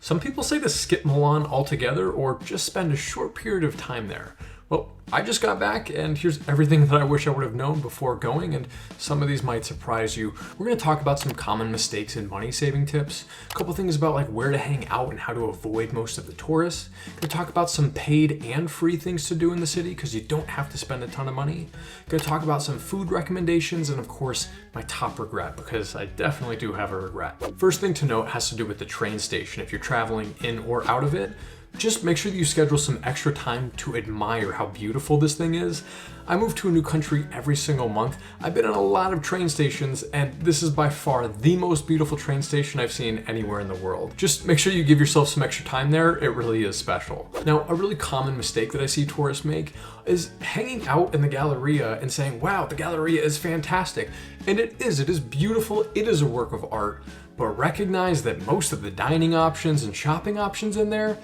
Some people say to skip Milan altogether or just spend a short period of time there. Well, I just got back and here's everything that I wish I would have known before going, and some of these might surprise you. We're going to talk about some common mistakes and money saving tips, a couple things about like where to hang out and how to avoid most of the tourists. Going to talk about some paid and free things to do in the city because you don't have to spend a ton of money. Going to talk about some food recommendations and of course my top regret, because I definitely do have a regret. First thing to note has to do with the train station. If you're traveling in or out of it, just make sure that you schedule some extra time to admire how beautiful this thing is. I move to a new country every single month. I've been on a lot of train stations, and this is by far the most beautiful train station I've seen anywhere in the world. Just make sure you give yourself some extra time there. It really is special. Now, a really common mistake that I see tourists make is hanging out in the Galleria and saying, wow, the Galleria is fantastic. And it is beautiful. It is a work of art. But recognize that most of the dining options and shopping options in there,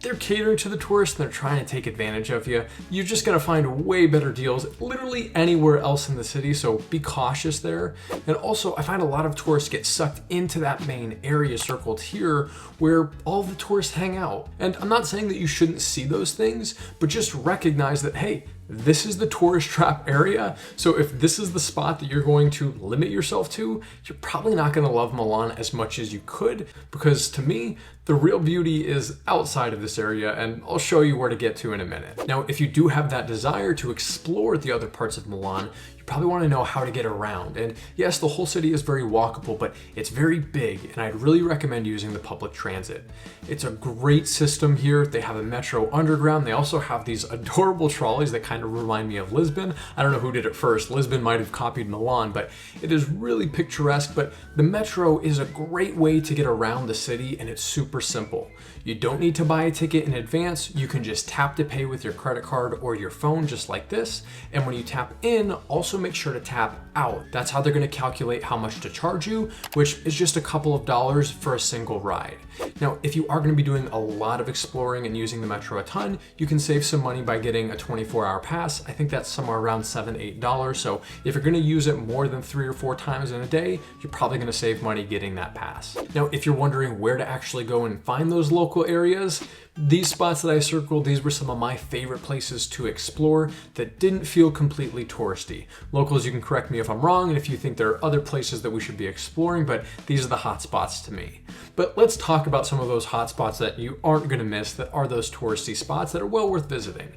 they're catering to the tourists and they're trying to take advantage of you. You're just gonna find way better deals literally anywhere else in the city, so be cautious there. And also, I find a lot of tourists get sucked into that main area circled here where all the tourists hang out. And I'm not saying that you shouldn't see those things, but just recognize that, hey, this is the tourist trap area. So if this is the spot that you're going to limit yourself to, you're probably not gonna love Milan as much as you could, because to me, the real beauty is outside of this area, and I'll show you where to get to in a minute. Now, if you do have that desire to explore the other parts of Milan, you probably want to know how to get around. And yes, the whole city is very walkable, but it's very big, and I'd really recommend using the public transit. It's a great system here. They have a metro underground. They also have these adorable trolleys that kind of remind me of Lisbon. I don't know who did it first. Lisbon might have copied Milan, but it is really picturesque. But the metro is a great way to get around the city, and it's super simple. You don't need to buy a ticket in advance. You can just tap to pay with your credit card or your phone just like this. And when you tap in, also make sure to tap out. That's how they're going to calculate how much to charge you, which is just a couple of dollars for a single ride. Now, if you are going to be doing a lot of exploring and using the metro a ton, you can save some money by getting a 24-hour pass. I think that's somewhere around $7, $8. So if you're going to use it more than 3 or 4 times in a day, you're probably going to save money getting that pass. Now, if you're wondering where to actually go and find those local areas, these spots that I circled, these were some of my favorite places to explore that didn't feel completely touristy. Locals, you can correct me if I'm wrong, and if you think there are other places that we should be exploring, but these are the hot spots to me. But let's talk about some of those hot spots that you aren't going to miss, that are those touristy spots that are well worth visiting.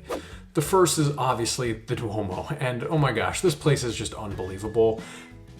The first is obviously the Duomo, and oh my gosh, this place is just unbelievable.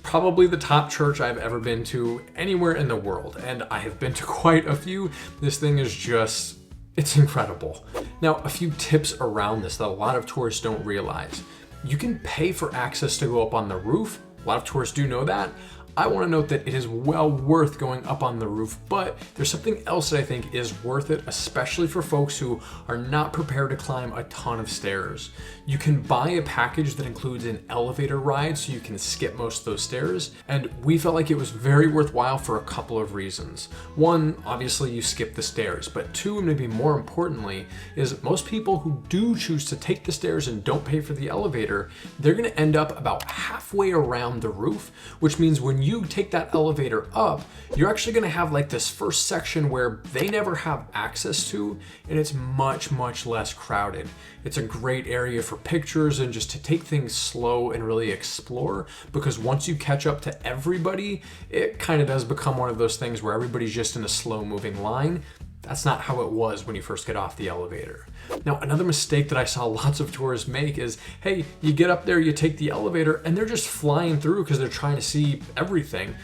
Probably the top church I've ever been to anywhere in the world, and I have been to quite a few. This thing is just, it's incredible. Now, a few tips around this that a lot of tourists don't realize. You can pay for access to go up on the roof. A lot of tourists do know that. I want to note that it is well worth going up on the roof, but there's something else that I think is worth it, especially for folks who are not prepared to climb a ton of stairs. You can buy a package that includes an elevator ride so you can skip most of those stairs, and we felt like it was very worthwhile for a couple of reasons. One, obviously you skip the stairs, but two, and maybe more importantly, is most people who do choose to take the stairs and don't pay for the elevator, they're going to end up about halfway around the roof, which means when you take that elevator up, you're actually going to have like this first section where they never have access to, and it's much, much less crowded. It's a great area for pictures and just to take things slow and really explore, because once you catch up to everybody, it kind of does become one of those things where everybody's just in a slow moving line. That's not how it was when you first get off the elevator. Now, another mistake that I saw lots of tourists make is, hey, you get up there, you take the elevator, and they're just flying through because they're trying to see everything.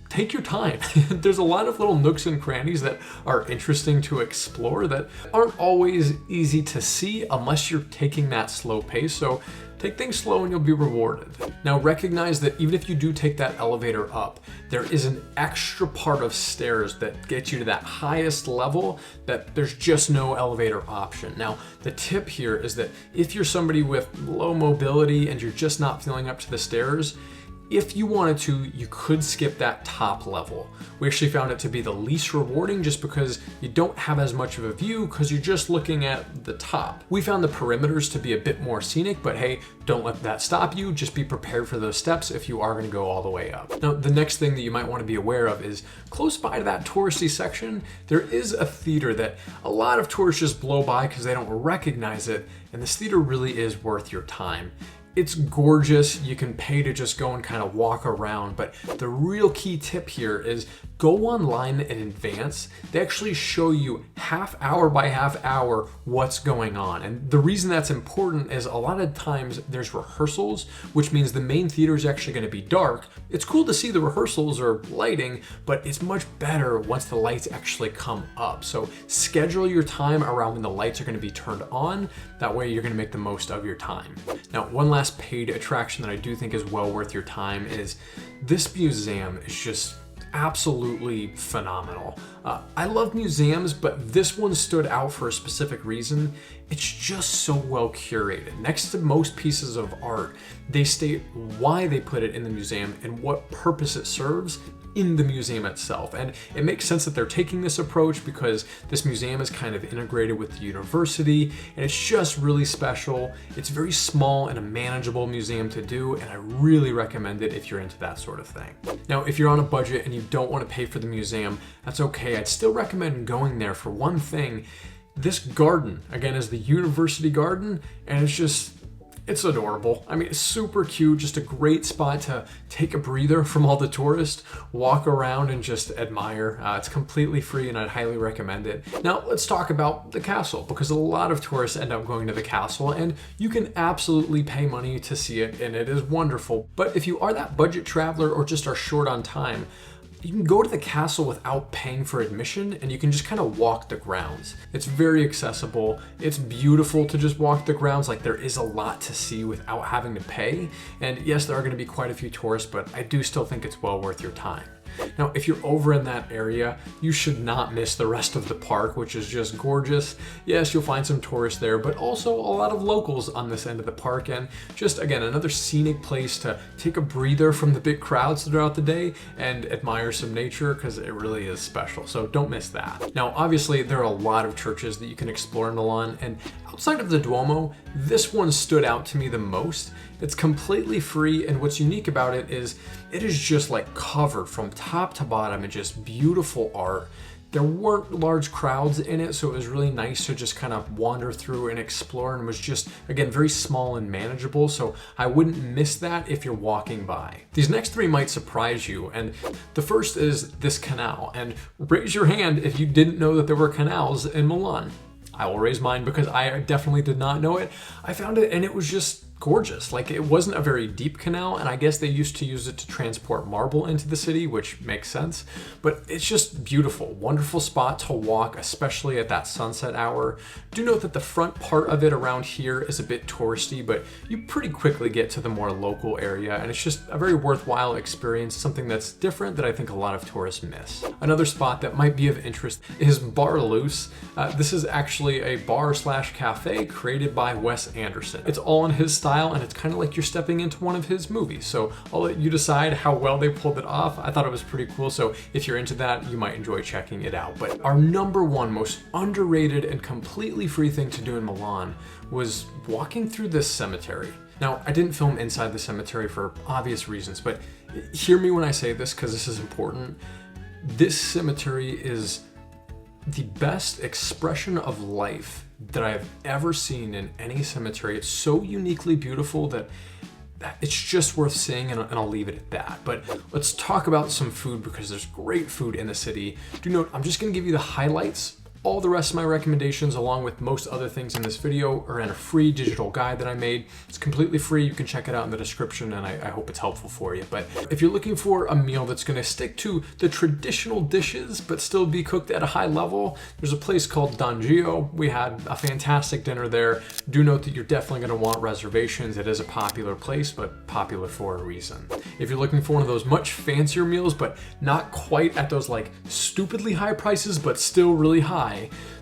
Take your time. There's a lot of little nooks and crannies that are interesting to explore that aren't always easy to see unless you're taking that slow pace. So take things slow and you'll be rewarded. Now recognize that even if you do take that elevator up, there is an extra part of stairs that gets you to that highest level that there's just no elevator option. Now, the tip here is that if you're somebody with low mobility and you're just not feeling up to the stairs, If you wanted to, you could skip that top level. We actually found it to be the least rewarding just because you don't have as much of a view because you're just looking at the top. We found the perimeters to be a bit more scenic, but hey, don't let that stop you. Just be prepared for those steps if you are going to go all the way up. Now, the next thing that you might want to be aware of is close by to that touristy section, there is a theater that a lot of tourists just blow by because they don't recognize it, and this theater really is worth your time. It's gorgeous. You can pay to just go and kind of walk around, but the real key tip here is go online in advance. They actually show you half hour by half hour what's going on. And the reason that's important is a lot of times there's rehearsals, which means the main theater is actually going to be dark. It's cool to see the rehearsals or lighting, but it's much better once the lights actually come up. So schedule your time around when the lights are going to be turned on. That way you're going to make the most of your time. Now, one last paid attraction that I do think is well worth your time is this museum is just absolutely phenomenal. I love museums, but this one stood out for a specific reason. It's just so well curated. Next to most pieces of art, they state why they put it in the museum and what purpose it serves in the museum itself. And it makes sense that they're taking this approach because this museum is kind of integrated with the university, and it's just really special. It's very small and a manageable museum to do, and I really recommend it if you're into that sort of thing. Now, if you're on a budget and you don't want to pay for the museum, that's okay. I'd still recommend going there for one thing. This garden, again, is the university garden, and it's adorable. I mean, it's super cute, just a great spot to take a breather from all the tourists, walk around and just admire. It's completely free and I'd highly recommend it. Now, let's talk about the castle, because a lot of tourists end up going to the castle and you can absolutely pay money to see it and it is wonderful. But if you are that budget traveler or just are short on time, you can go to the castle without paying for admission and you can just kind of walk the grounds. It's very accessible. It's beautiful to just walk the grounds. Like, there is a lot to see without having to pay. And yes, there are going to be quite a few tourists, but I do still think it's well worth your time. Now, if you're over in that area, you should not miss the rest of the park, which is just gorgeous. Yes, you'll find some tourists there, but also a lot of locals on this end of the park, and just, again, another scenic place to take a breather from the big crowds throughout the day and admire some nature, because it really is special, so don't miss that. Now, obviously, there are a lot of churches that you can explore in Milan, and outside of the Duomo, this one stood out to me the most. It's completely free, and what's unique about it is just like covered from top to bottom in just beautiful art. There weren't large crowds in it, so it was really nice to just kind of wander through and explore, and was just, again, very small and manageable, so I wouldn't miss that if you're walking by. These next three might surprise you, and the first is this canal, and raise your hand if you didn't know that there were canals in Milan. I will raise mine because I definitely did not know it. I found it and it was just gorgeous. Like, it wasn't a very deep canal, and I guess they used to use it to transport marble into the city, which makes sense, but it's just beautiful. Wonderful spot to walk, especially at that sunset hour. Do note that the front part of it around here is a bit touristy, but you pretty quickly get to the more local area, and it's just a very worthwhile experience, something that's different that I think a lot of tourists miss. Another spot that might be of interest is Bar Loose. This is actually a bar slash cafe created by Wes Anderson. It's all in his style, and it's kind of like you're stepping into one of his movies. So I'll let you decide how well they pulled it off. I thought it was pretty cool, so if you're into that, you might enjoy checking it out. But our number one most underrated and completely free thing to do in Milan was walking through this cemetery. Now, I didn't film inside the cemetery for obvious reasons, but hear me when I say this, because this is important. This cemetery is the best expression of life that I've ever seen in any cemetery. It's so uniquely beautiful that it's just worth seeing, and I'll leave it at that. But let's talk about some food, because there's great food in the city. Do note, I'm just gonna give you the highlights. All the rest of my recommendations, along with most other things in this video, are in a free digital guide that I made. It's completely free. You can check it out in the description, and I hope it's helpful for you. But if you're looking for a meal that's gonna stick to the traditional dishes, but still be cooked at a high level, there's a place called Don Gio. We had a fantastic dinner there. Do note that you're definitely gonna want reservations. It is a popular place, but popular for a reason. If you're looking for one of those much fancier meals, but not quite at those like stupidly high prices, but still really high,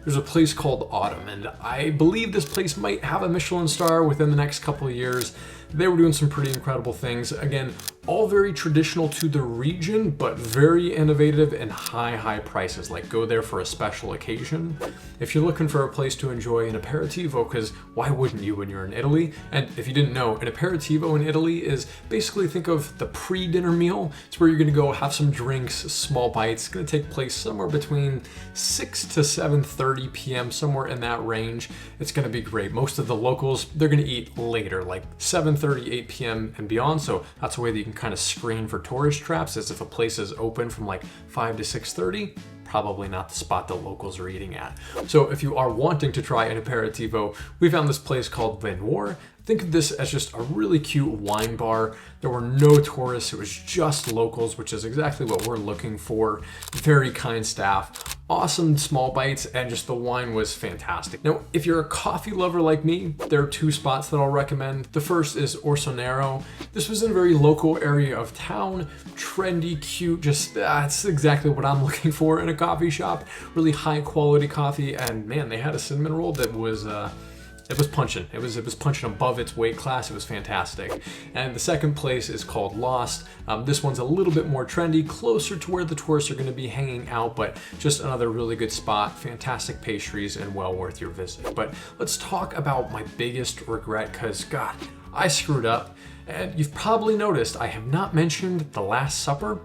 there's a place called Autumn, and I believe this place might have a Michelin star within the next couple of years. They were doing some pretty incredible things. Again, All very traditional to the region, but very innovative and high prices, like go there for a special occasion. If you're looking for a place to enjoy an aperitivo, because why wouldn't you when you're in Italy? And if you didn't know, an aperitivo in Italy is basically, think of the pre-dinner meal. It's where you're gonna go have some drinks, small bites. It's gonna take place somewhere between 6 to 7:30 p.m., somewhere in that range. It's gonna be great. Most of the locals, they're gonna eat later, like 7:30, 8 p.m. and beyond. So that's a way that you can kind of screen for tourist traps, as if a place is open from like 5 to 6:30. Probably not the spot the locals are eating at. So if you are wanting to try an aperitivo, we found this place called Venor. Think of this as just a really cute wine bar. There were no tourists, it was just locals, which is exactly what we're looking for. Very kind staff, awesome small bites, and just the wine was fantastic. Now, if you're a coffee lover like me, there are 2 spots that I'll recommend. The first is Orsonero. This was in a very local area of town, trendy, cute, just that's exactly what I'm looking for in a coffee shop. Really high quality coffee, and man, they had a cinnamon roll that was it was punching. It was punching above its weight class. It was fantastic. And the second place is called Lost. This one's a little bit more trendy, closer to where the tourists are going to be hanging out, but just another really good spot. Fantastic pastries and well worth your visit. But let's talk about my biggest regret, because God, I screwed up. And you've probably noticed I have not mentioned The Last Supper.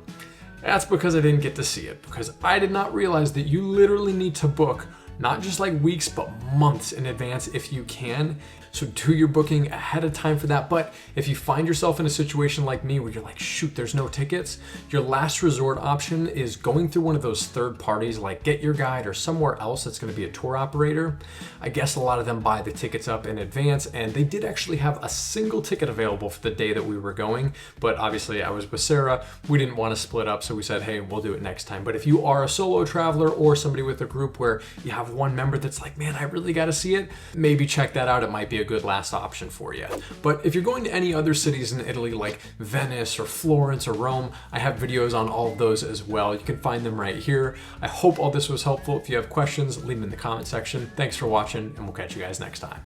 That's because I didn't get to see it, because I did not realize that you literally need to book not just like weeks, but months in advance if you can. So do your booking ahead of time for that. But if you find yourself in a situation like me where you're like, shoot, there's no tickets, your last resort option is going through one of those third parties like Get Your Guide or somewhere else that's gonna be a tour operator. I guess a lot of them buy the tickets up in advance, and they did actually have a single ticket available for the day that we were going. But obviously I was with Sarah, we didn't wanna split up, so we said, hey, we'll do it next time. But if you are a solo traveler or somebody with a group where you have one member that's like, man, I really gotta see it, maybe check that out. It might be a good last option for you. But if you're going to any other cities in Italy like Venice or Florence or Rome, I have videos on all of those as well. You can find them right here. I hope all this was helpful. If you have questions, leave them in the comment section. Thanks for watching, and we'll catch you guys next time.